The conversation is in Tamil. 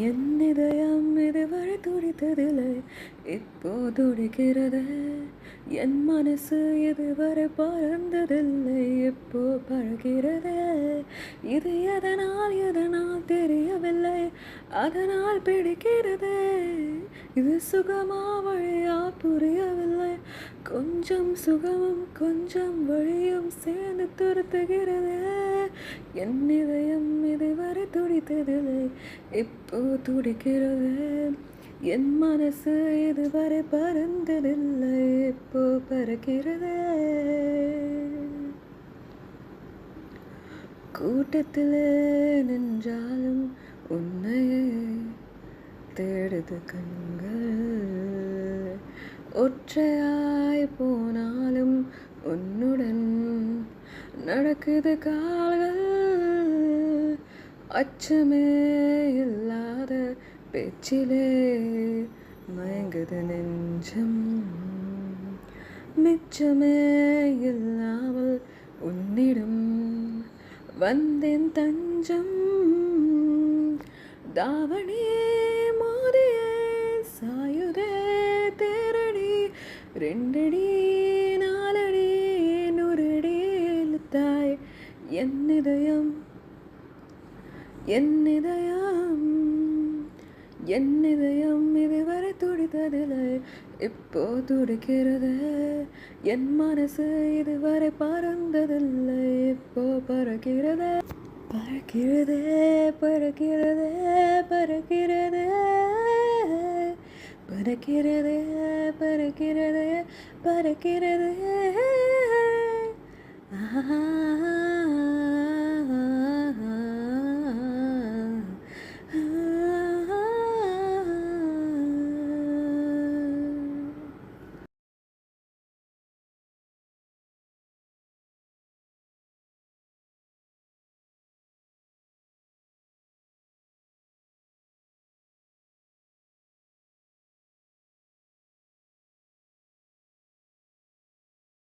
என் இதயம் இதுவரை துடித்ததில்லை, இப்போ துடிக்கிறது. என் மனசு இதுவரை பறந்ததில்லை, இப்போ பறக்கிறது. இது எதனால் எதனால் தெரியவில்லை, அதனால் பிடிக்கிறது. இது சுகமா வழியா புரியவில்லை, கொஞ்சம் சுகமும் கொஞ்சம் வழியும் சேர்ந்து துரத்துகிறது. என் இதயம் இதுவரை துடித்ததில்லை, இப்போ துடிக்கிறது. என் மனசு இதுவரை பறந்ததில்லை, இப்போ பறக்கிறது. கூட்டத்தில் நின்றாலும் உன்னையே தேடுது கண்கள், ஒற்றையாய் போனாலும் உன்னுடன் நடக்குது கால்கள். அச்சமே இல்லாத பேச்சிலே மயங்குது நெஞ்சம், மிச்சமே இல்லாமல் உன்னிடம் வந்தேன் தஞ்சம். தாவணியே மோதியே சாயுதே தேரடி, ரெண்டடி நாலடி நூறடி இழுத்தாய். என் இதயம் என் இதயம் என் இதயம் இதுவரை துடித்ததில்லை, இப்போ துடிக்கிறது. என் மனசு இதுவரை பறந்ததில்லை, இப்போ பறக்கிறது. பறக்கிறது பறக்கிறது பறக்கிறது பறக்கிறது பறக்கிறது பறக்கிறது. ஆஹா.